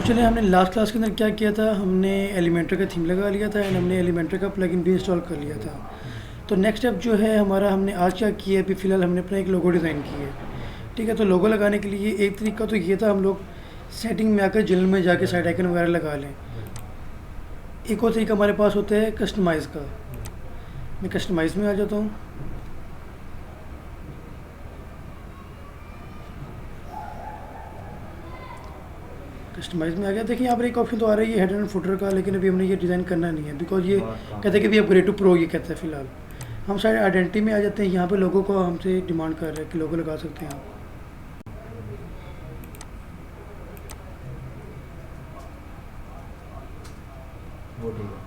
चलिए हमने last class के अंदर क्या किया था, हमने एलिमेंटर का थीम लगा लिया था एंड हमने एलिमेंटर का प्लगइन भी इंस्टॉल कर लिया था। तो नेक्स्ट स्टेप जो है हमारा, हमने आज क्या किया है, अभी फ़िलहाल हमने अपना एक लोगो डिज़ाइन किया है। ठीक है, तो लोगो लगाने के लिए एक तरीका तो ये था, हम लोग सेटिंग में आकर जनरल में जाके साइड आइकन वगैरह लगा लें। एक और तरीका हमारे पास होता है कस्टमाइज़ का। मैं कस्टमाइज़ में आ जाता हूँ। कस्टमाइज़ में आ गया। देखिए यहाँ पर एक ऑप्शन तो आ रहा है ये हेडर एंड फुटर का, लेकिन अभी हमने ये डिज़ाइन करना नहीं है बिकॉज ये कहते हैं कि अभी अपग्रेड टू प्रो ये कहता है फ़िलहाल। हम साइड आइडेंटिटी में आ जाते हैं। यहाँ पे लोगों को हमसे डिमांड कर रहे हैं कि लोगो लगा सकते हैं आप। वो ठीक है।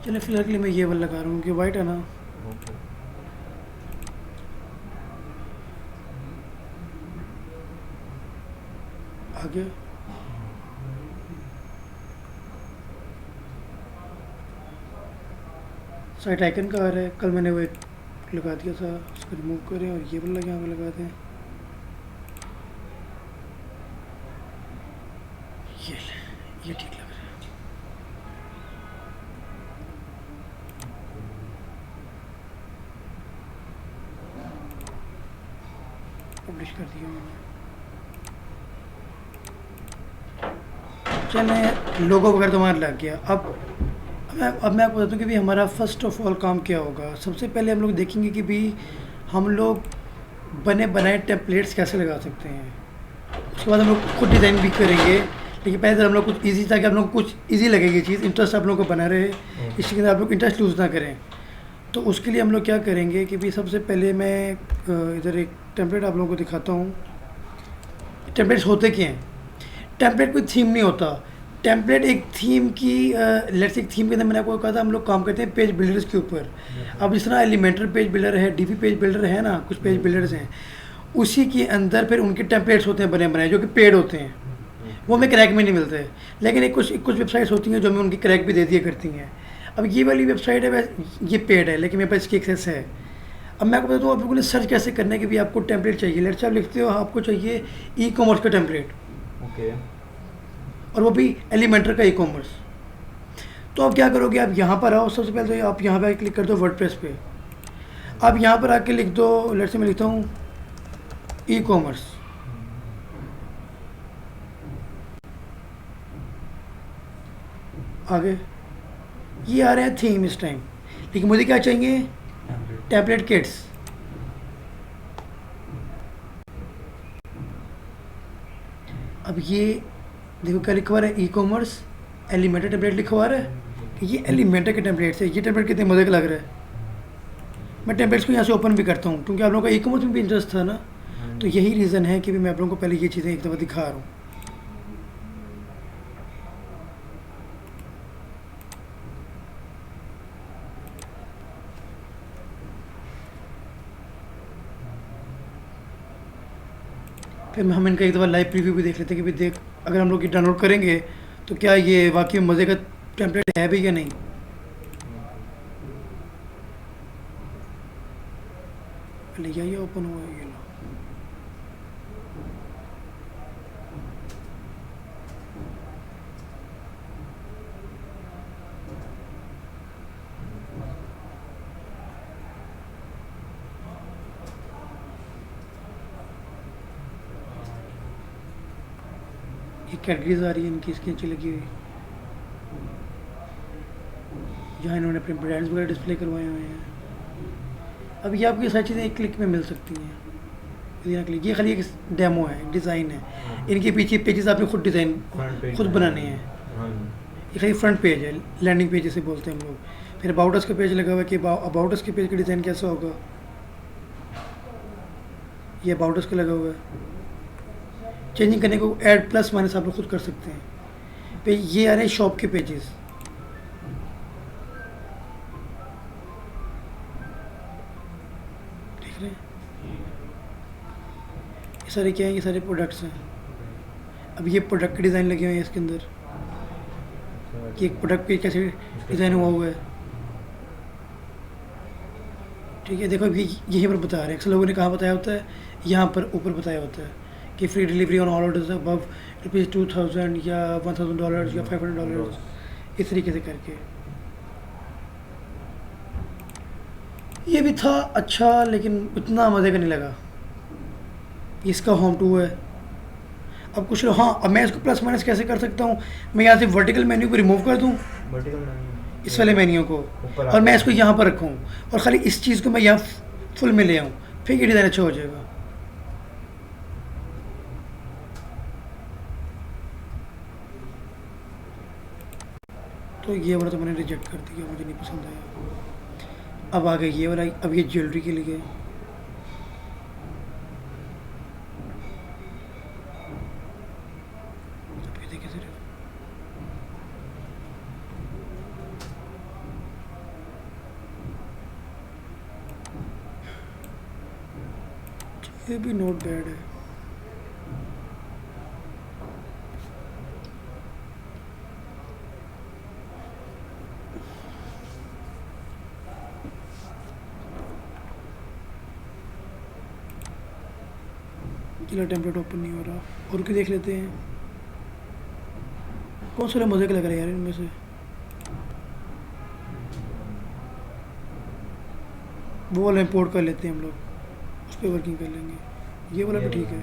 चलिए फिलहाल के लिए मैं ये वाला लगा रहा हूँ कि वाइट है ना। ओके। आ गया। साइड आइकन का आ रहा है, कल मैंने वो एक लगा दिया था, उसको रिमूव करें और ये वाला यहाँ पे लगा दें। ये ठीक लग रहा है। पब्लिश कर दिया मैंने। चलें, लोगो वगैरह तो हमारा लग गया। अब मैं आपको बताता हूँ कि भी हमारा फ़र्स्ट ऑफ ऑल काम क्या होगा। सबसे पहले हम लोग देखेंगे कि भी हम लोग बने बनाए टेम्पलेट्स कैसे लगा सकते हैं। उसके बाद हम लोग खुद डिज़ाइन भी करेंगे, लेकिन पहले तो हम लोग कुछ इजी, ताकि आप लोग कुछ इजी लगेगी चीज़, इंटरेस्ट आप लोग को बना रहे, इसके अंदर आप लोग इंटरेस्ट लूज़ ना करें। तो उसके लिए हम लोग क्या करेंगे कि भी सबसे पहले मैं इधर एक टेम्पलेट आप लोगों को दिखाता हूँ। टेम्पलेट्स होते क्या हैं? टेम्पलेट कोई थीम नहीं होता। टेम्पलेट एक थीम की लेट्स एक थीम के अंदर मैंने आपको कहा था हम लोग काम करते हैं पेज बिल्डर्स के ऊपर। अब जिस तरह एलिमेंटर पेज बिल्डर है, डीपी पेज बिल्डर है ना, कुछ पेज बिल्डर्स हैं, उसी के अंदर फिर उनके टेम्पलेट्स होते हैं बने बनाए, जो कि पेड होते हैं। वो हमें क्रैक में नहीं मिलते, लेकिन एक कुछ वेबसाइट्स होती हैं जो हमें उनकी क्रैक भी दे दिया करती हैं। अब ये वाली वेबसाइट है, ये पेड है, लेकिन मेरे पास इसकी एक्सेस है। अब मैं आपको बताता हूँ आप लोगों ने सर्च कैसे करना है कि भी आपको टेम्पलेट चाहिए। लेट्स से आप लिखते हो आपको चाहिए ई कॉमर्स का टेम्पलेट, ओके। और वो भी एलिमेंटर का ई कॉमर्स। तो आप क्या करोगे, आप यहाँ पर आओ। सबसे पहले तो आप यहाँ पे क्लिक कर दो वर्डप्रेस पे। आप यहाँ पर आके लिख दो, लेट्स से मैं लिखता हूँ ई कॉमर्स। आगे ये आ रहे हैं थीम इस टाइम, लेकिन मुझे क्या चाहिए, टेम्पलेट किट्स। अब ये देखो क्या लिखवा रहा है, ई कॉमर्स एलिमेंटर टेम्पलेट लिखवा रहा है कि ये एलिमेंटर के टेम्पलेट्स है। ये टेम्पलेट कितने मज़े का लग रहा है। मैं टेम्पलेट्स को यहाँ से ओपन भी करता हूँ क्योंकि आप लोगों का ई कॉमर्स में भी इंटरेस्ट था ना, तो यही रीज़न है कि भी मैं आप लोगों को पहले ये चीज़ें एक दफ़ा दिखा रहा हूँ। फिर हम इनका एक दफ़ा लाइव प्रीव्यू भी देख लेते हैं कि भी देख, अगर हम लोग ये डाउनलोड करेंगे तो क्या ये वाकई में मज़े का टेम्पलेट है भी या नहीं। पहले ये ओपन हुआ है, ये लो। ये कैटेगरीज आ रही है इनकी, इसकी अच्छी लगी हुई, जहाँ इन्होंने अपने ब्रांड्स वगैरह डिस्प्ले करवाए हुए हैं। अब ये आपको ये सारी चीज़ें एक क्लिक में मिल सकती हैं। क्लिक, ये खाली एक डेमो है, डिज़ाइन है। इनके पीछे पेजेस आपने खुद डिज़ाइन खुद बनाने हैं। ये खाली फ्रंट पेज है, लैंडिंग पेज जिसे बोलते हैं हम लोग। फिर अबाउट अस का पेज लगा हुआ है कि अबाउट अस के पेज का डिज़ाइन कैसा होगा। ये अबाउट अस का लगा हुआ है। चेंजिंग करने को ऐड प्लस माइनस आप लोग खुद कर सकते हैं। फिर ये आ रहे हैं शॉप के पेजेस। देख रहे हैं, ये सारे क्या हैं, ये सारे प्रोडक्ट्स हैं। अब ये प्रोडक्ट के डिज़ाइन लगे हुए हैं इसके अंदर, कि एक प्रोडक्ट पे कैसे डिज़ाइन हुआ है। ठीक है, देखो अभी यहीं पर बता रहे हैं, अक्सर लोगों ने कहाँ बताया होता है, यहाँ पर ऊपर बताया होता है कि free delivery on all orders above ₹2000 या $1000 या $500, इस तरीके से करके। ये भी था अच्छा, लेकिन उतना मज़े का नहीं लगा। इसका होम टू है। अब कुछ हाँ, अब मैं इसको प्लस माइनस कैसे कर सकता हूँ? मैं यहाँ से वर्टिकल मेन्यू को रिमूव कर दूँ, वर्टिकल मेन्यू इस वाले मेन्यू को, ऊपर और मैं आता इसको है। यहाँ पर रखूँ और ख़ाली इस चीज़ को मैं यहाँ फुल में ले आऊँ, फिर ये डिज़ाइन अच्छा हो जाएगा। तो ये वाला तो मैंने रिजेक्ट कर दिया, मुझे नहीं पसंद आया। अब आ गया ये वाला, अब ये ज्वेलरी के लिए। अब ये देखिए सिर्फ, ये भी नोट बैड है। जिला टेम्पलेट ओपन नहीं हो रहा, और क्या देख लेते हैं कौन सा मज़े का लग रहा है यार इनमें से। वो वाला इम्पोर्ट कर लेते हैं हम लोग, उस पर वर्किंग कर लेंगे। ये वाला भी ठीक है।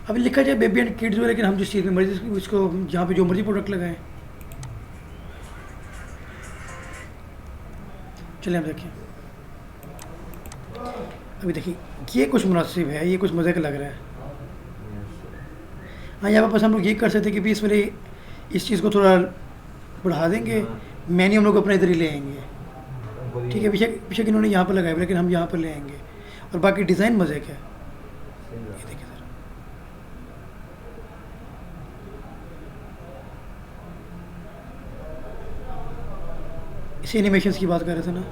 अभी लिखा जाए बेबी एंड किड्स हो, लेकिन हम जिस चीज़ में मर्जी इसको, जहाँ पे जो मर्जी प्रोडक्ट लगाएं। चलिए हम देखिए, अभी देखिए ये कुछ मुनासिब है, ये कुछ मज़े का लग रहा है। हाँ, यहाँ पर बस हम लोग ये कर सकते हैं कि भी इस वाले इस चीज़ को थोड़ा बढ़ा देंगे, मेन्यू हम लोग अपना इधर ही ले आएंगे। ठीक है, बेशक इन्होंने यहाँ पर लगाया, लेकिन हम यहाँ पर ले आएंगे, और बाकी डिज़ाइन मज़े का है। ये देखिए सर, इसी एनिमेशंस की बात कर रहे थे ना।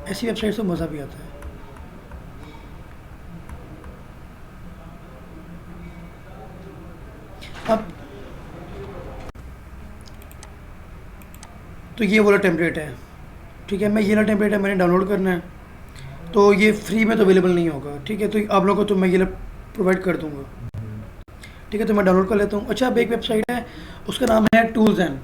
ऐसी वेबसाइट से मज़ा भी आता है। अब तो ये वाला टेम्पलेट है, ठीक है, मैं ये वाला टेम्पलेट है, मैंने डाउनलोड करना है, तो ये फ्री में तो अवेलेबल नहीं होगा। ठीक है, तो आप लोगों को तो मैं ये प्रोवाइड कर दूंगा। ठीक है, तो मैं डाउनलोड कर लेता हूँ। अच्छा, अब एक वेबसाइट है, उसका नाम है टूल्स एंड।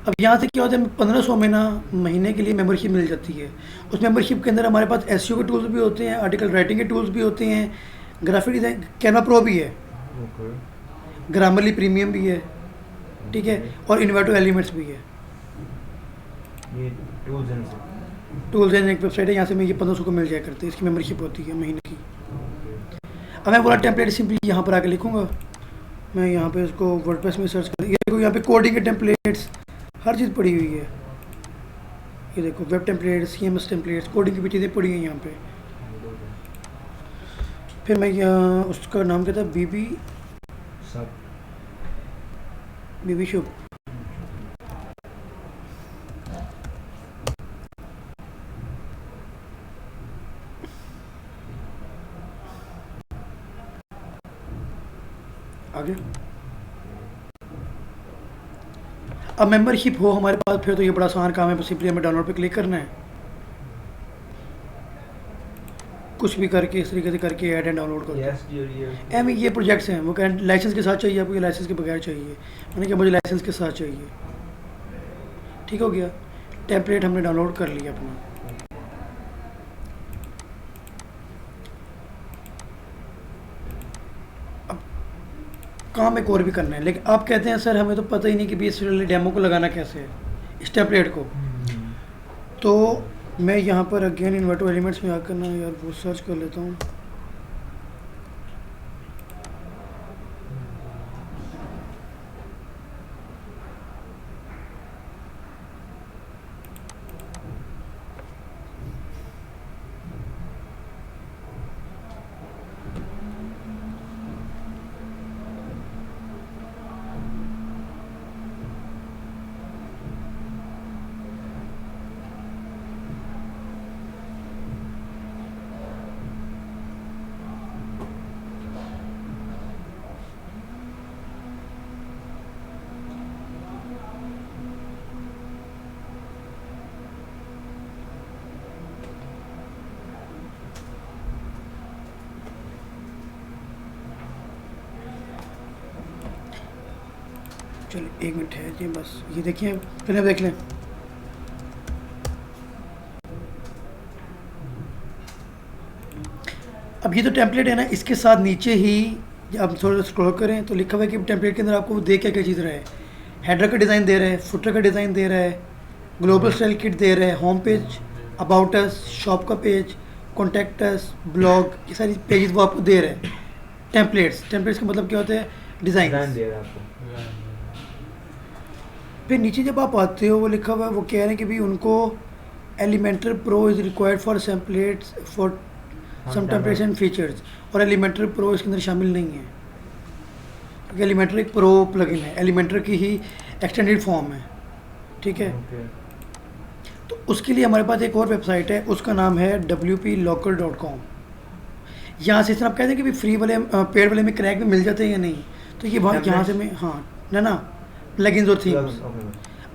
अब यहाँ से क्या होता है, 1500 में ना महीने के लिए मेंबरशिप मिल जाती है। उस मेंबरशिप के अंदर हमारे पास एसईओ के टूल्स भी होते हैं, आर्टिकल राइटिंग के टूल्स भी होते हैं, ग्राफिक डिज़ाइन, कैनवा प्रो भी है, ग्रामरली प्रीमियम भी है, ठीक है, और इन्वर्टो एलिमेंट्स भी है। ये टूल्स एंड एक वेबसाइट है, यहाँ से मैं ये 1500 को मिल जाया करते हैं, इसकी मेंबरशिप होती है महीने की। अब मैं पूरा टेम्पलेट सिंपली यहाँ पर आके लिखूँगा, मैं यहाँ पे इसको वर्डप्रेस में सर्च कर, ये देखो यहाँ पे कोडिंग के टेम्पलेट्स हर चीज़ पड़ी हुई है। ये देखो web templates, CMS templates, coding की भी चीज़ें पड़ी हैं यहाँ पे। फिर मैं यहाँ, उसका नाम क्या था, बीबी शुभ। आगे अब मेंबरशिप हो हमारे पास, फिर तो ये बड़ा आसान काम है, बस सिंपली हमें डाउनलोड पे क्लिक करना है, कुछ भी करके इस तरीके से करके ऐड एंड डाउनलोड करो। एम ये प्रोजेक्ट्स हैं, वो कह लाइसेंस के साथ चाहिए आपको, ये लाइसेंस के बगैर चाहिए, मैंने कहा मुझे लाइसेंस के साथ चाहिए। ठीक हो गया, टेम्पलेट हमने डाउनलोड कर लिया अपना। अब काम एक और भी करना है, लेकिन आप कहते हैं सर हमें तो पता ही नहीं कि भी इस डेमो को लगाना कैसे है, इस टेम्पलेट को। तो मैं यहाँ पर अगेन इन्वर्टो एलिमेंट्स में आकर ना यार वो सर्च कर लेता हूँ। चलिए 1 मिनट ठहरिए बस, ये देखिए पहले आप देख लें। अब ये तो टेम्पलेट है ना, इसके साथ नीचे ही आप थोड़ा स्क्रॉल करें तो लिखा हुआ है कि टेम्पलेट के अंदर आपको वो दे क्या क्या चीज़ रहा है। हेडर का डिज़ाइन दे रहा है, फुटर का डिज़ाइन दे रहा है, ग्लोबल स्टाइल किट दे रहा है, home page, about us, shop का पेज, कॉन्टैक्ट अस, ब्लॉग, ये सारी पेजेस वो आपको दे रहे हैं। टेम्पलेट्स का मतलब क्या होता है, डिजाइन डिज़ाइन। दे रहा है आपको। फिर नीचे जब आप आते हो वो लिखा हुआ है, वो कह रहे हैं कि भाई उनको Elementor Pro is required for templates for some templates and features, और एलिमेंटर प्रो इसके अंदर शामिल नहीं है क्योंकि एलिमेंटर एक प्रो प्लगइन है, एलिमेंटर की ही एक्सटेंडेड फॉर्म है, ठीक है। ओके। तो उसके लिए हमारे पास एक और वेबसाइट है, उसका नाम है wplocal.com। यहाँ से इस तरह आप कहते हैं कि भाई फ्री वाले पेड वाले में क्रैक भी मिल जाते हैं या नहीं, तो ये वहाँ यहाँ से मैं हाँ ना प्लगइन्स और थीम्स। ओके।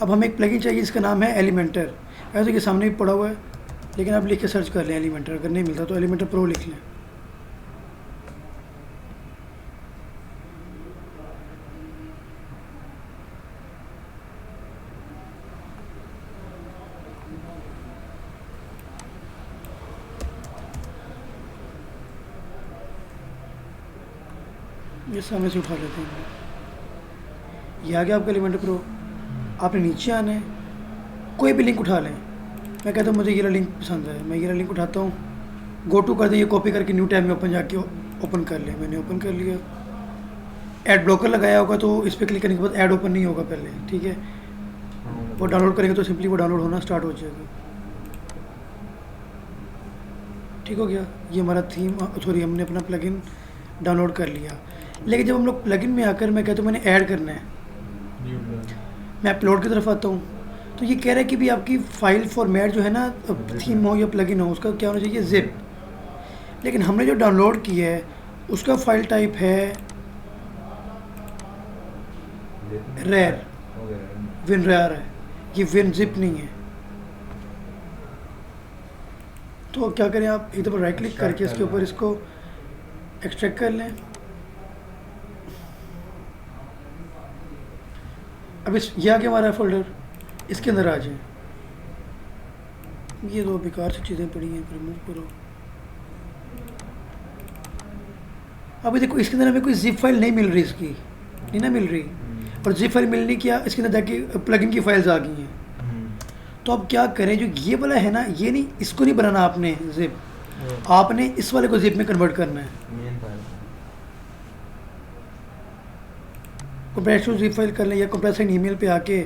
अब हमें एक प्लगइन चाहिए जिसका नाम है एलिमेंटर, ऐसे कि सामने भी पड़ा हुआ है, लेकिन आप लिख के सर्च कर लें एलिमेंटर, अगर नहीं मिलता तो एलिमेंटर प्रो लिख लें। ये सामने से उठा लेते हैं, ये आ गया आपका एलिमेंटर प्रो। आपने नीचे आना है, कोई भी लिंक उठा लें। मैं कहता हूँ मुझे ये लिंक पसंद है, मैं ये लिंक उठाता हूँ, गो टू कर दें, ये कॉपी करके न्यू टैब में ओपन जाके ओपन कर लें। मैंने ओपन कर लिया, ऐड ब्लॉकर लगाया होगा तो इस पर क्लिक करने के बाद ऐड ओपन नहीं होगा पहले, ठीक है। वो डाउनलोड करेंगे तो सिंपली वो डाउनलोड होना स्टार्ट हो जाएगा। ठीक हो गया, ये हमारा थीम, सॉरी हमने अपना प्लगइन डाउनलोड कर लिया। लेकिन जब हम लोग प्लगइन में आकर मैं कहता हूँ मैंने ऐड करना है, मैं अपलोड की तरफ आता हूँ, तो ये कह रहा है कि भी आपकी फ़ाइल फॉर्मेट जो है ना, थीम हो या प्लगइन हो, उसका क्या होना चाहिए, जिप। लेकिन हमने जो डाउनलोड किया है उसका फ़ाइल टाइप है रेर, विनरेयर है, ये विन जिप नहीं है। तो क्या करें, आप एक दफ़ा राइट क्लिक करके इसके ऊपर इसको एक्सट्रैक्ट कर लें। अब इस ये आ गया हमारा फोल्डर, इसके अंदर आ जाए। ये दो बेकार सी चीज़ें पड़ी हैं, रिमूव करो। अभी देखो इसके अंदर हमें कोई जिप फाइल नहीं मिल रही, इसकी नहीं ना मिल रही, और जिप फाइल मिलनी क्या, इसके अंदर जाके प्लगइन की फाइल्स आ गई हैं। तो अब क्या करें, जो ये वाला है ना, ये नहीं, इसको नहीं बनाना आपने जिप, आपने इस वाले को जिप में कन्वर्ट करना है। कंप्रेसर जिप फाइल कर लें या कंप्रेसर ईमेल पे आके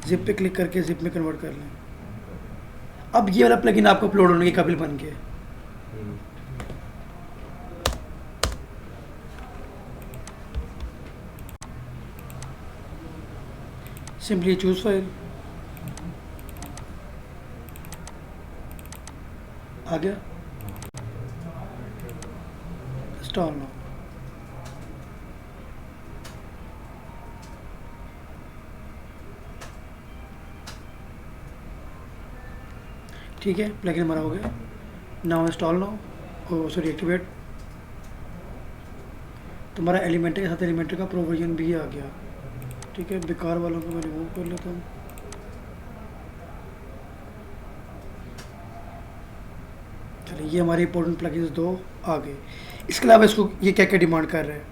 जिप पे क्लिक करके जिप में कन्वर्ट कर लें। अब ये वाला प्लगइन आपको अपलोड होने के काबिल बन गया। सिंपली चूज फाइल, आ गया, इंस्टॉल नो। ठीक है, प्लगइन हमारा हो गया। Now install no, sorry activate. तुम्हारा एलिमेंटर के साथ एलिमेंटर का प्रो वर्जन भी आ गया। ठीक है, बेकार वालों को मैं रिमूव कर लेता हूँ। चलिए, ये हमारे इंपॉर्टेंट प्लगइन्स दो आ गए। इसके अलावा इसको ये क्या क्या डिमांड कर रहे हैं,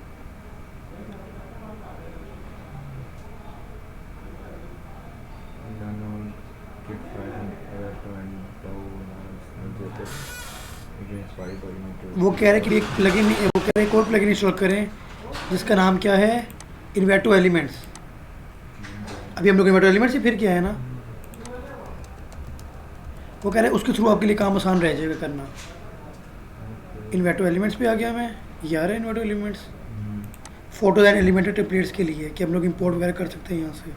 वो कह रहे हैं कि एक प्लगइन, वो कह रहे हैं एक और प्लगइन इंस्टॉल करें जिसका नाम क्या है, इन्वेटो एलिमेंट्स। अभी हम लोग इन्वेटो एलिमेंट्स ही फिर किया है ना, वो कह रहे हैं उसके थ्रू आपके लिए काम आसान रह जाएगा करना। इन्वेटो एलिमेंट्स पे आ गया मैं, ये आ रहा है Envato elements, photo and elemented templates के लिए कि हम लोग इंपोर्ट वगैरह कर सकते हैं यहाँ से।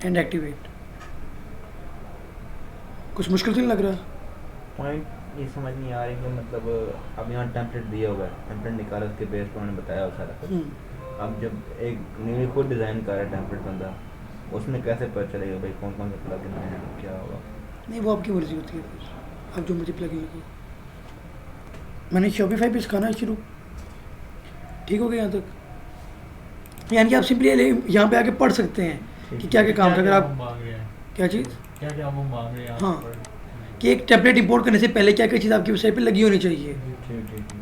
And activate. कुछ मुश्किल तो नहीं लग रहा? पॉइंट ये समझ नहीं आ रही कि मतलब अब यहाँ टेम्पलेट दिया हुआ है, टेम्पलेट निकाला, उसके बेस पर उन्होंने बताया सारा कुछ। अब जब एक न्यू खुद डिज़ाइन कर रहा है टेम्पलेट बंदा, उसमें कैसे पता चलेगा भाई कौन कौन से प्लगइन हैं, क्या होगा? नहीं, वो आपकी मर्जी होती है, फिर आप जो मर्जी प्लगइन लगे। मैंने शॉपिफाई पे सिखाना है शुरू, ठीक हो गया यहाँ तक? यानी कि आप सिंपली यहाँ पे आके पढ़ सकते हैं कि क्या क्या काम था। अगर क्या आप वो मांग रहे हैं, क्या चीज़, क्या क्या वो मांग रहे हैं हाँ, आप पर। कि एक टेम्पलेट इंपोर्ट करने से पहले क्या क्या चीज़ आपकी वेबसाइट पे लगी होनी चाहिए। ठीक ठीक ठीक।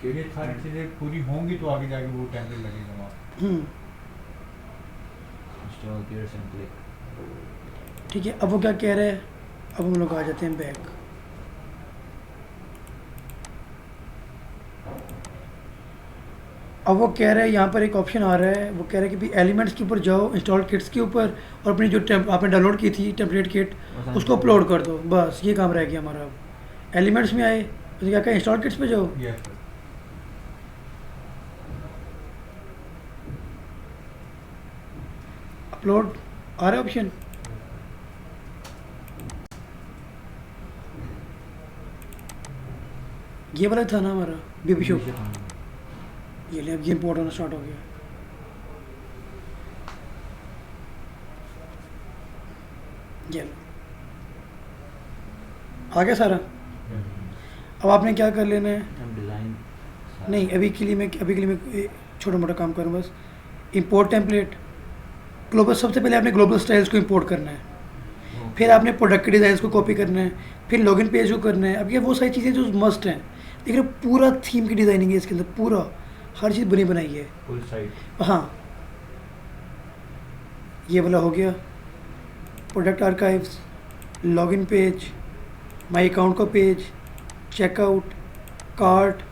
ये सारी चीज़ें पूरी होंगी तो आगे जाके वो टेम्पलेट लगेगा वहाँ। हम्म, इंस्टॉल क्लियर एंड क्लिक। ठीक है। अब वो क्या कह रहा है, अब हम लोग आ जाते हैं बैक। अब वो कह रहा है यहाँ पर एक ऑप्शन आ रहा है, वो कह रहा है कि भाई एलिमेंट्स के ऊपर जाओ, इंस्टॉल किट्स के ऊपर, और अपनी जो आपने डाउनलोड की थी टेम्पलेट किट उसको अपलोड कर दो। बस ये काम रह गया हमारा। अब एलिमेंट्स में आए तो क्या कहें, इंस्टॉल किट्स पे जाओ, यस सर। अपलोड आ रहा है ऑप्शन। ये वाला था ना हमारा बीबी शो। ये ले, अब ये इंपोर्ट होना स्टार्ट हो गया। ये लो, आ गया सारा। अब आपने क्या कर लेना है, हम डिज़ाइन नहीं अभी के लिए मैं छोटा मोटा काम करूँ बस। इंपोर्ट टेम्पलेट ग्लोबल, सबसे पहले आपने ग्लोबल स्टाइल्स को इंपोर्ट करना है, फिर आपने प्रोडक्ट के डिज़ाइंस को कॉपी करना है, फिर लॉगिन पेज को करना है। अब ये वो सारी चीज़ें जो मस्ट हैं। देख रहे हो, पूरा थीम की डिज़ाइनिंग है इसके अंदर, पूरा हर चीज़ बनी बनाई है। Full site. हाँ, ये वाला हो गया, product archives, login page, my account का पेज, चेकआउट, कार्ट,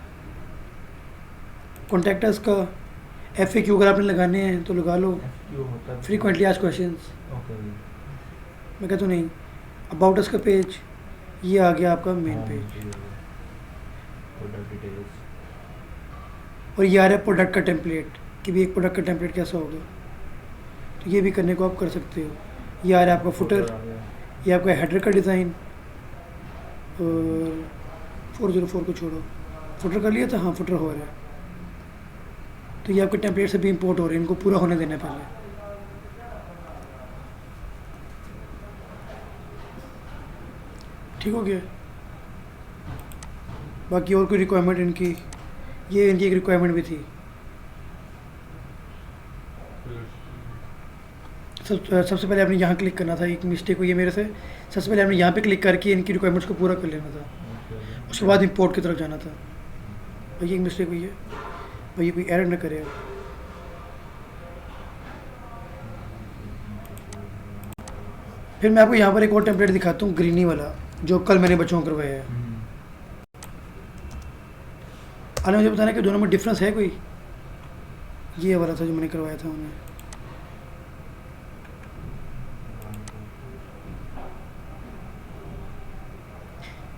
कॉन्टैक्टर्स का, FAQ अगर आपने लगाने हैं तो लगा लो, क्यों होता है? Frequently asked questions. ओके। मैं कहता नहीं, अबाउट अस का पेज, ये आ गया आपका मेन पेज, प्रोडक्ट डिटेल्स। और ये आ रहा है प्रोडक्ट का टेम्पलेट कि भी एक प्रोडक्ट का टेम्पलेट कैसा होगा। तो ये भी करने को आप कर सकते हो। ये आ रहा है आपका फुटर, ये आपका हेडर का डिज़ाइन, और 404 को छोड़ो, फुटर कर लिया था, हाँ फुटर हो रहा है। तो ये आपके टेम्पलेट से भी इंपोर्ट हो रहे हैं, इनको पूरा होने देना है पहले। ठीक हो गया। बाकी और कोई रिक्वायरमेंट इनकी, ये इनकी एक रिक्वायरमेंट भी थी। सबसे पहले आपने यहाँ क्लिक करना था, एक मिस्टेक हुई है मेरे से। सबसे पहले आपने यहाँ पे क्लिक करके इनकी रिक्वायरमेंट्स को पूरा कर लेना था, उसके बाद इंपोर्ट की तरफ जाना था। भाई एक मिस्टेक हुई है, भाई कोई एरर न करे। फिर मैं आपको यहाँ पर एक और टेम्पलेट दिखाता हूँ, ग्रीनी वाला, जो कल मैंने बच्चों को करवाया है। अरे मुझे बताना कि दोनों में डिफरेंस है कोई। ये वाला था जो मैंने करवाया था उन्हें।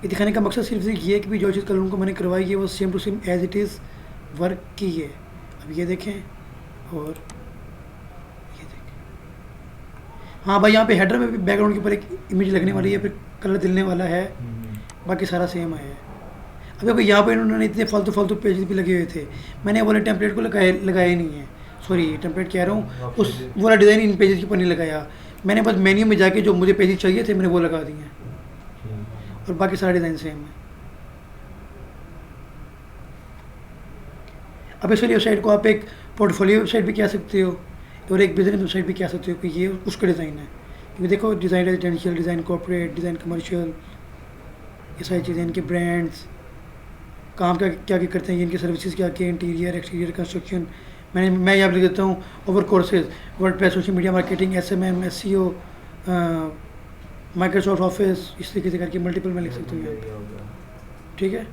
ये दिखाने का मकसद सिर्फ ये है कि भी जो चीज़ कल उनको मैंने करवाई है वो same to same as it is work की है। अब ये देखें, और ये देखें, हाँ भाई यहाँ पे हेडर में भी बैकग्राउंड के ऊपर एक इमेज लगने वाली है, फिर कलर दिलने वाला है, बाकी सारा सेम है। अब देखो यहाँ पे इन्होंने इतने फालतू पेज भी लगे हुए थे, मैंने वाले टेम्पलेट को लगाया ही नहीं है। सॉरी, टेम्पलेट कह रहा हूँ, उस वाला डिज़ाइन इन पेजेस के ऊपर नहीं लगाया मैंने। बस मेन्यू में जाके जो मुझे पेजेस चाहिए थे मैंने वो लगा दिए हैं, और बाकी सारा डिज़ाइन सेम है। अब इसलिए वेबसाइट को आप एक पोर्टफोलियो वेबसाइट भी कह सकते हो, और एक बिजनेस वेबसाइट भी कह सकते हो कि ये उसका डिज़ाइन है। क्योंकि देखो, design residential, design corporate, design commercial, ये सारी चीज़ें, इनके ब्रांड्स काम क्या क्या क्या करते हैं, इनकी सर्विसेज क्या क्या, इंटीरियर एक्सटीरियर कंस्ट्रक्शन। मैं यहाँ पर लिख देता हूँ over courses, WordPress, social media marketing, SMM, SEO, Microsoft office, इस तरीके से करके मल्टीपल में लिख सकते हो यहाँ पे। ठीक है,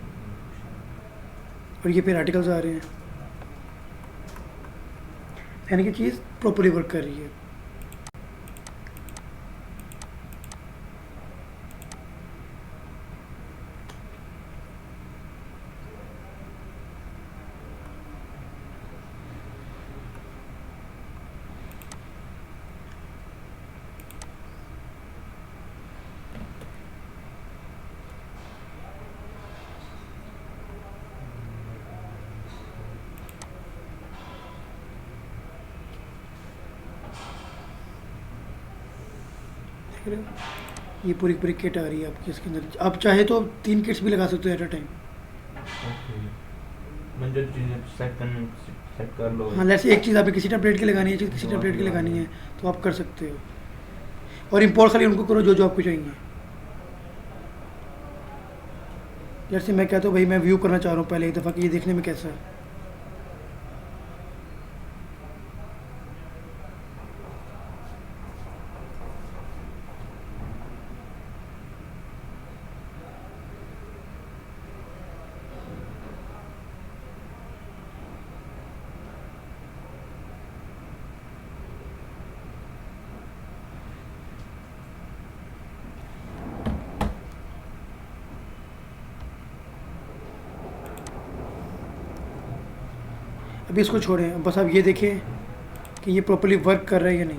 और ये फिर आर्टिकल्स आ रहे हैं, यानी कि चीज़ प्रॉपरली वर्क कर रही है। ये पूरी पूरी किट आ रही है आपकी इसके अंदर। आप चाहे तो 3 किट्स भी लगा सकते हो एट अ टाइम। मैं जो चीज़ें सेट कर लो। हाँ, जैसे एक चीज़ आपने किसी टेम्पलेट की लगानी है, चीज़ किसी टेम्पलेट की लगानी है, तो आप कर सकते हो। और इम्पोर्ट खाली उनको करो जो जो आपको चाहिए। जैसे मैं कहता हूँ भाई मैं व्यू करना चाह रहा हूँ पहले एक दफ़ा कि ये देखने में कैसा है। अभी इसको छोड़ें, बस आप ये देखें कि ये प्रॉपर्ली वर्क कर रहा है या नहीं।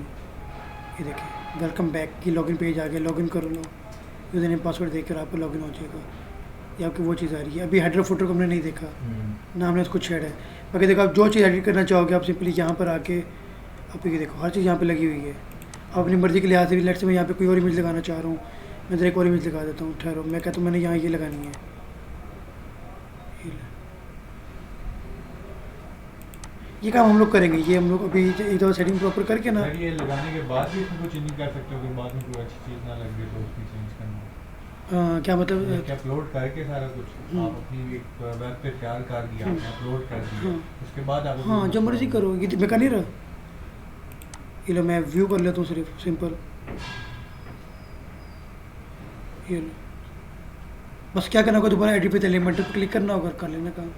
ये देखें, वेलकम बैक की लॉगिन पेज आ गया, लॉगिन कर लो, यूज़र नेम पासवर्ड देकर आपको लॉगिन हो जाएगा। ये आपकी वो चीज़ आ रही है। अभी हेडर फुटर को हमने नहीं देखा ना, हमने उसको छेड़ा है। बाकी देखो, आप जो चीज़ एडिट करना चाहोगे आप सिंपली यहाँ पर आके आप ये देखो हर चीज़ यहाँ पे लगी हुई है। आप अपनी मर्ज़ी के लिहाज से भी, लेट से मैं यहाँ पे कोई और इमेज लगाना चाह रहा हूँ, मैं इधर एक और इमेज लगा देता हूँ। ठहरो, मैं कहता हूँ मैंने यहाँ ये लगानी है, ये काम हम लोग करेंगे। ये हम लोग अभी एक दफ़ा सेटिंग प्रॉपर करके ना, सर ये लगाने के बाद भी इसमें कुछ नहीं कर सकते हो कि बाद में कोई अच्छी चीज़ ना लग गई तो उसकी चेंज करना। क्या मतलब, क्या अपलोड करके सारा कुछ आप अपनी एक वेब पे तैयार कर दिया, आपने अपलोड कर दिया, उसके बाद आप हाँ जो मर्ज़ी करो। ये मैं कर नहीं रहा, ये लो मैं व्यू कर लेता हूँ सिर्फ सिंपल, ये लो। बस क्या करना होगा, दोबारा एडिट विद एलिमेंटर पर क्लिक करना होगा, कर लेना काम।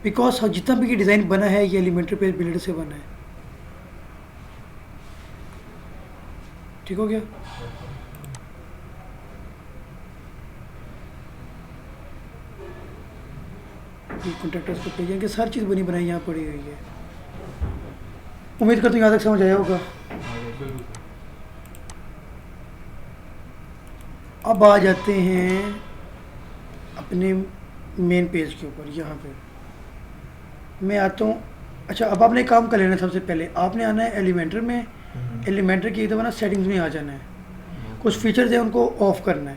बिकॉज जितना भी ये डिज़ाइन बना है ये एलिमेंटर पे बिल्डर से बना है। ठीक हो गया। ये कॉन्ट्रैक्टर्स को पेज, इनके हर चीज़ बनी बनाई यहाँ पड़ी हुई है। उम्मीद करता हूँ यहाँ तक समझ आया होगा। अब आ जाते हैं अपने मेन पेज के ऊपर। यहाँ पे मैं आता हूँ। अच्छा, अब आपने एक काम कर लेना, सबसे पहले आपने आना है एलिमेंटर में। एलिमेंटर की एक दफ़ा ना सेटिंग्स में आ जाना है, कुछ फीचर्स हैं उनको ऑफ़ करना है,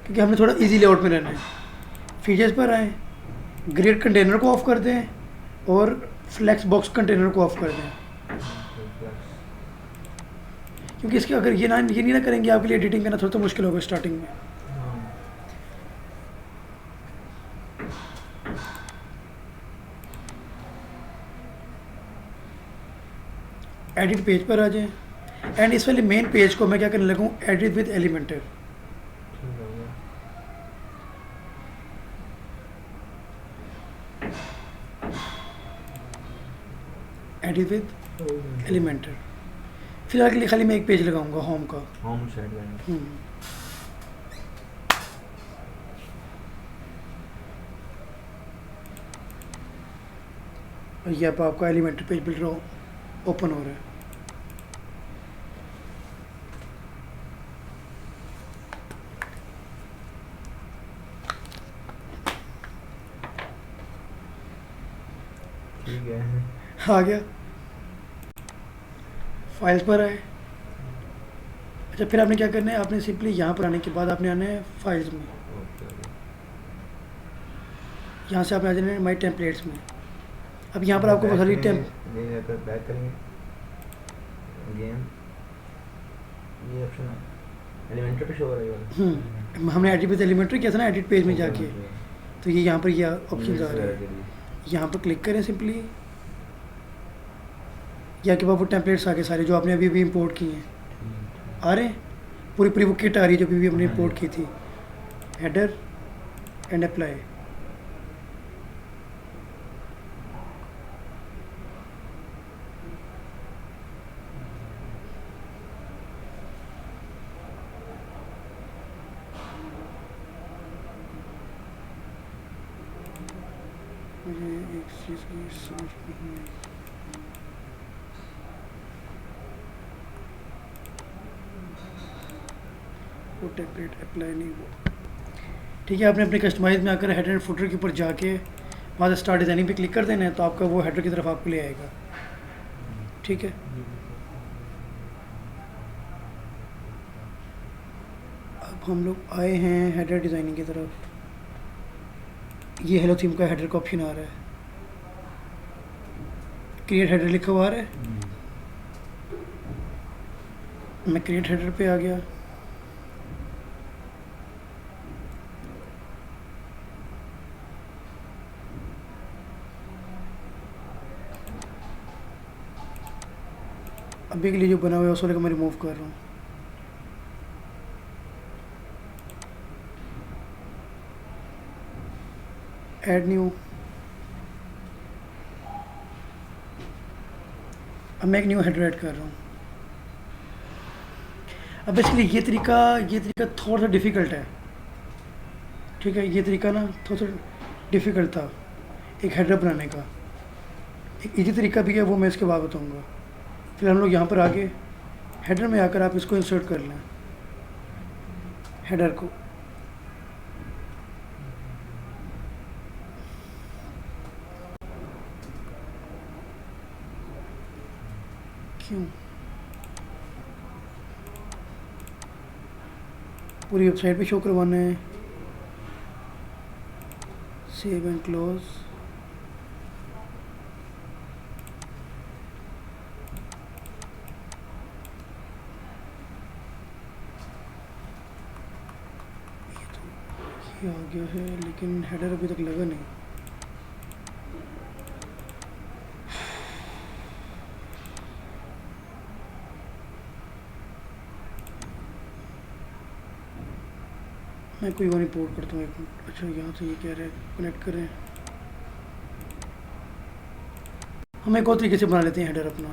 क्योंकि हमने थोड़ा इजी लेआउट में रहना है। फीचर्स पर आएँ, ग्रिड कंटेनर को ऑफ़ कर दें और फ्लेक्स बॉक्स कंटेनर को ऑफ़ कर दें, क्योंकि इसके अगर ये नहीं ना करेंगे आपके लिए एडिटिंग करना थोड़ा तो मुश्किल होगा स्टार्टिंग में। एडिट पेज पर आ जाएं एंड इस वाले मेन पेज को मैं क्या करने लगा हूँ, edit with Elementor. Edit with Elementor. फिलहाल के लिए खाली मैं एक पेज लगाऊंगा, होम का, होम साइड। और ये अब आपका एलिमेंटर पेज बिल्डर ओपन हो रहा है। ठीक है, आ गया, फाइल्स पर आए। अच्छा, फिर आपने क्या करना है, आपने सिंपली यहाँ पर आने के बाद आपने आना है फाइल्स में। यहाँ से आपने आ जाना है माई टेम्पलेट्स में। अब यहाँ पर आपको बहुत सारी बैक करेंगे अगेन, ये ऑप्शन एलिमेंटर पे शो हो रहा है। हमने एडिट विद एलिमेंटर किया था ना एडिट पेज में जाके, तो ये यहाँ पर ये ऑप्शन आ रहे हैं। यहाँ पर क्लिक करें सिंपली, या के बाद वो टेम्पलेट्स आ गए सारे जो आपने अभी अभी इंपोर्ट किए हैं, आ रहे हैं। पूरी पूरी वो किट आ रही है जो अभी हमने इंपोर्ट की थी। Header and apply. मुझे एक चीज़ की समझ नहीं आई। वो टेम्पलेट अप्लाई नहीं हुआ। ठीक है, आपने अपने कस्टमाइज में आकर हेडर एंड फुटर के ऊपर जाके वहाँ से स्टार्ट डिज़ाइनिंग पे क्लिक कर देना है, तो आपका वो हेडर की तरफ आपको ले आएगा। ठीक है, अब हम लोग आए हैं हेडर डिज़ाइनिंग की तरफ। ये हेलो थीम का हेडर का ऑप्शन आ रहा है, क्रिएट हेडर लिखा हुआ आ रहा है। मैं क्रिएट हेडर पे आ गया। अभी के लिए जो बना हुआ है उस वाले को मैं रिमूव कर रहा हूँ। Add new. अब मैं एक न्यू हेडर ऐड कर रहा हूँ। अब बेसिकली ये तरीका थोड़ा सा डिफ़िकल्ट है, ठीक है। ये तरीका ना थोड़ा सा डिफ़िकल्ट था एक हेडर बनाने का। एक इजी तरीका भी है, वो मैं इसके बाद बताऊँगा। फिर हम लोग यहाँ पर आगे हेडर में आकर आप इसको इंसर्ट कर लें, हेडर को। क्यों पूरी वेबसाइट पे शो करवाना है? Save and close. ये आ गया है, लेकिन हेडर अभी तक लगा नहीं। मैं कोई और इंपोर्ट करता हूँ एक मिनट। अच्छा, यहाँ से ये कह रहे हैं कनेक्ट करें। हम एक और तरीके से बना लेते हैं हेडर अपना।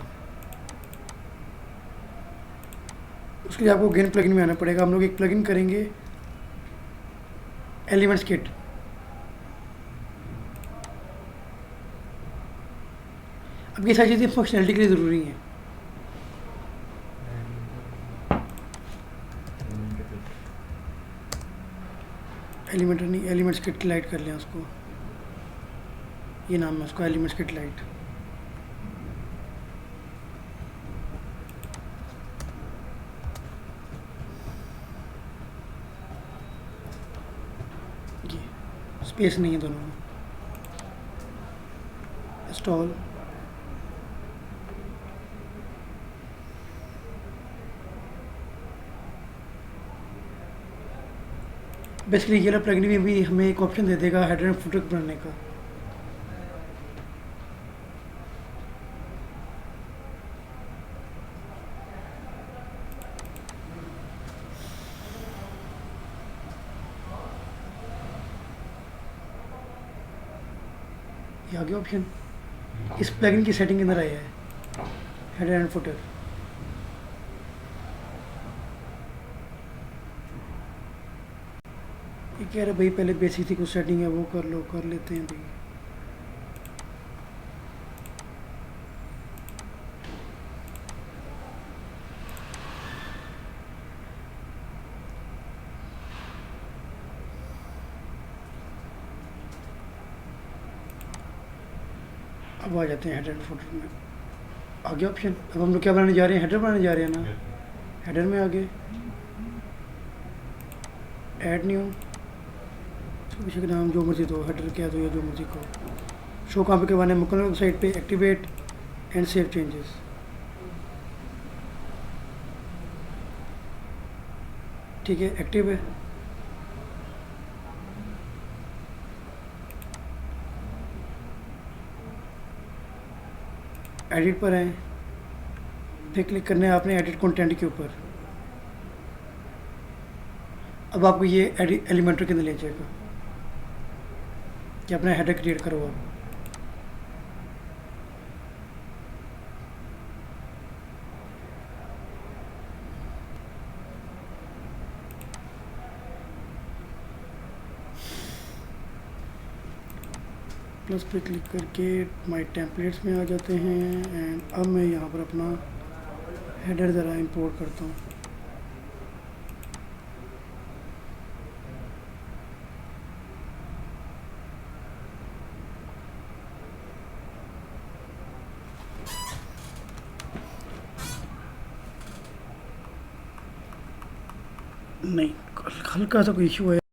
उसके लिए आपको गेन प्लगइन में आना पड़ेगा। हम लोग एक प्लगइन करेंगे, एलिमेंट्स किट। अब ये सारी चीज़ें फंक्शनैलिटी के लिए ज़रूरी हैं। एलिमेंटर नहीं, एलिमेंट्स किट लाइट कर लें उसको। ये नाम है उसको, एलिमेंट्स किट लाइट। ये स्पेस नहीं है दोनों में। इंस्टॉल। बेसिकली ये प्लगइन में भी हमें एक ऑप्शन दे देगा हेडर एंड फुटर बनाने का। ये आ गया ऑप्शन, इस प्लगइन की सेटिंग के अंदर आया है हेडर एंड फुटर। ये कह रहे भाई पहले बेसिक थी कुछ सेटिंग है वो कर लो, कर लेते हैं भाई। अब आ जाते हैं हेडर एंड फुटर में। आ गया ऑप्शन। अब हम लोग क्या बनाने जा रहे हैं? हेडर बनाने जा रहे हैं ना। हेडर में आ गए, ऐड न्यू। पीछे का नाम जो मर्जी दो, हेडर क्या दो या जो मर्जी को। शो कहाँ पे करवाना है? मुकम्मल वेबसाइट पे, एक्टिवेट एंड सेव चेंजेस। ठीक है, एक्टिव है। एडिट पर आए, फिर क्लिक करना है आपने एडिट कंटेंट के ऊपर। अब आपको ये एलिमेंटर के अंदर ले जाएगा कि अपना हेडर क्रिएट करो आप। प्लस पे क्लिक करके माय टेम्पलेट्स में आ जाते हैं। एंड अब मैं यहाँ पर अपना हेडर ज़रा इंपोर्ट करता हूँ। नहीं, हल्का सा कोई इशू है।